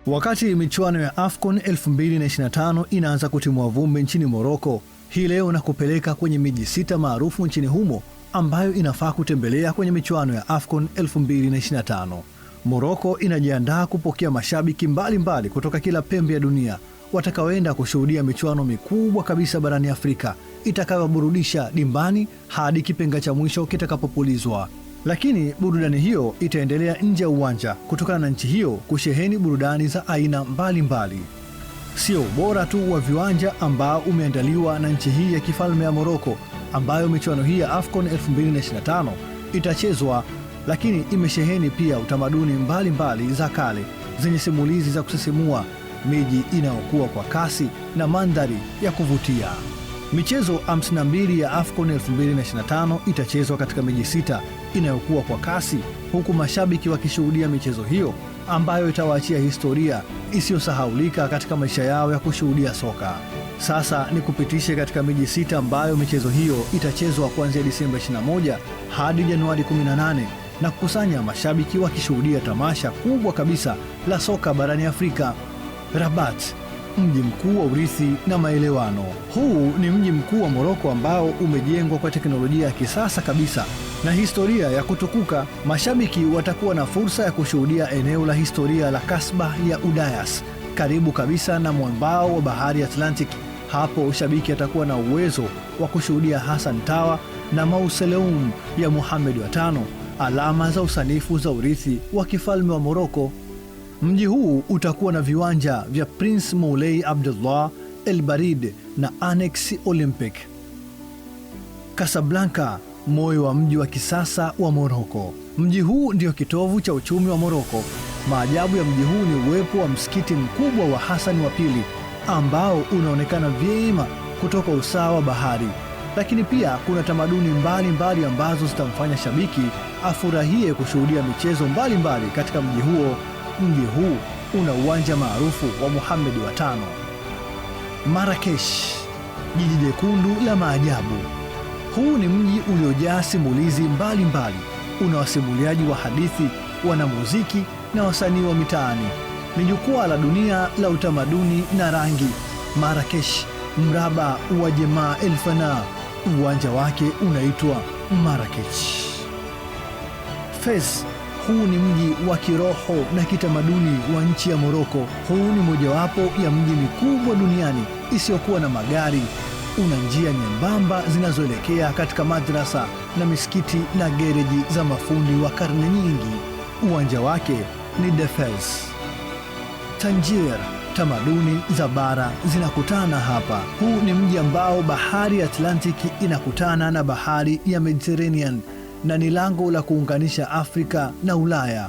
Wakati michuano ya AFCON 2025 inaanza kutimua vumbi nchini Morocco, hii leo na kupeleka kwenye miji 6 maarufu nchini humo ambayo inafaa kutembelea kwenye michuano ya AFCON 2025. Morocco inajiandaa kupokea mashabiki mbalimbali kutoka kila pembe ya dunia watakaoenda kushuhudia michuano mikubwa kabisa barani Afrika itakayoburudisha dimbani hadi kipenga cha mwisho kitakapopulizwa. Lakini burudani hiyo itaendelea nje ya uwanja kutokana na nchi hiyo kusheheni burudani za aina mbalimbali. Sio ubora tu wa viwanja ambao umeandaliwa na nchi hii ya kifalme ya Morocco ambayo michuano hii ya AFCON 2025 itachezwa, lakini imesheheni pia utamaduni mbalimbali za kale zenye simulizi za kusisimua, miji inayokuwa kwa kasi na mandhari ya kuvutia. Michezo 52 ya AFCON 2025 itachezwa katika miji 6 inayokuwa kwa kasi, huku mashabiki wakishuhudia michezo hiyo ambayo itawaachia historia isiyosahaulika katika maisha yao ya kushuhudia soka. Sasa ni kupitishe katika miji 6 ambayo michezo hiyo itachezwa kuanzia Disemba 21 hadi Januari 18 na kukusanya mashabiki wakishuhudia tamasha kubwa kabisa la soka barani Afrika. Rabat, mji mkuu wa urithi na maelewano. Huu ni mji mkuu wa Morocco ambao umejengwa kwa teknolojia ya kisasa kabisa na historia ya kutukuka. Mashabiki watakuwa na fursa ya kushuhudia eneo la historia la Kasbah ya Udayas, karibu kabisa na mwambao wa bahari Atlantic. Hapo shabiki atakuwa na uwezo wa kushuhudia Hassan Tower na Mausoleum ya Mohamed wa tano, alama za usanifu za urithi wa kifalme wa Morocco. Mji huu utakuwa na viwanja vya Prince Moulay Abdullah, El Barid na Annex Olympic. Casablanca, moyo wa mji wa kisasa wa Morocco. Mji huu ndio kitovu cha uchumi wa Morocco. Maajabu ya mji huu ni uwepo wa msikiti mkubwa wa Hassan wa pili ambao unaonekana vyema kutoka usawa wa bahari. Lakini pia kuna tamaduni mbalimbali ambazo zitamfanya shabiki afurahie kushuhudia michezo mbalimbali katika mji huo. Mji huu una uwanja maarufu wa Mohamed wa tano. Marrakesh, jiji jekundu la maajabu. Huu ni mji uliojaa simulizi mbalimbali, una wasimuliaji wa hadithi, wanamuziki na wasanii wa mitaani. Ni jukwaa la dunia la utamaduni na rangi. Marrakesh, mraba wa Jemaa El Fana, uwanja wake unaitwa Marrakesh. Fez, huu ni mji wa kiroho na kitamaduni wa nchi ya Morocco. Huu ni mojawapo ya mji mikubwa duniani isiyokuwa na magari. Una njia nyembamba zinazoelekea katika madrasa na misikiti na gereji za mafundi wa karne nyingi. Uwanja wake ni Fez. Tangier, tamaduni za bara zinakutana hapa. Huu ni mji ambao bahari ya Atlantiki inakutana na bahari ya Mediterranean na ni lango la kuunganisha Afrika na Ulaya.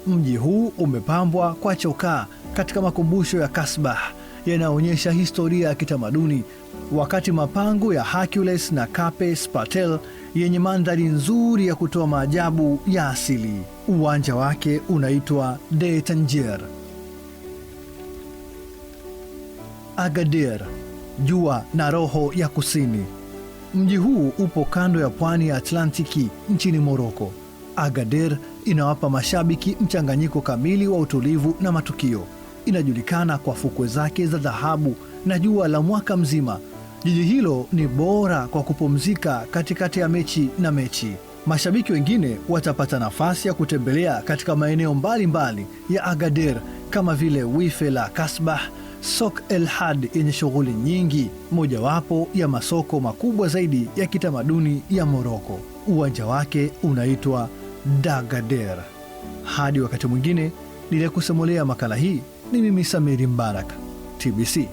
Mji huu umepambwa kwa chokaa katika makumbusho ya Kasbah yanaonyesha historia ya kitamaduni, wakati mapango ya Hercules na Cape Spatel yenye mandhari nzuri ya kutoa maajabu ya asili. Uwanja wake unaitwa De Tangier. Agadir, jua na roho ya kusini. Mji huu upo kando ya pwani ya Atlantiki nchini Morocco. Agadir inawapa mashabiki mchanganyiko kamili wa utulivu na matukio. Inajulikana kwa fukwe zake za dhahabu na jua la mwaka mzima. Jiji hilo ni bora kwa kupumzika katikati ya mechi na mechi. Mashabiki wengine watapata nafasi ya kutembelea katika maeneo mbalimbali ya Agadir kama vile Wife la Kasbah, Souk El Had yenye shughuli nyingi, mojawapo ya masoko makubwa zaidi ya kitamaduni ya Morocco. Uwanja wake unaitwa Dagadir. Hadi wakati mwingine, nilikusimulia makala hii ni mimi Samiri Mbarak, TBC.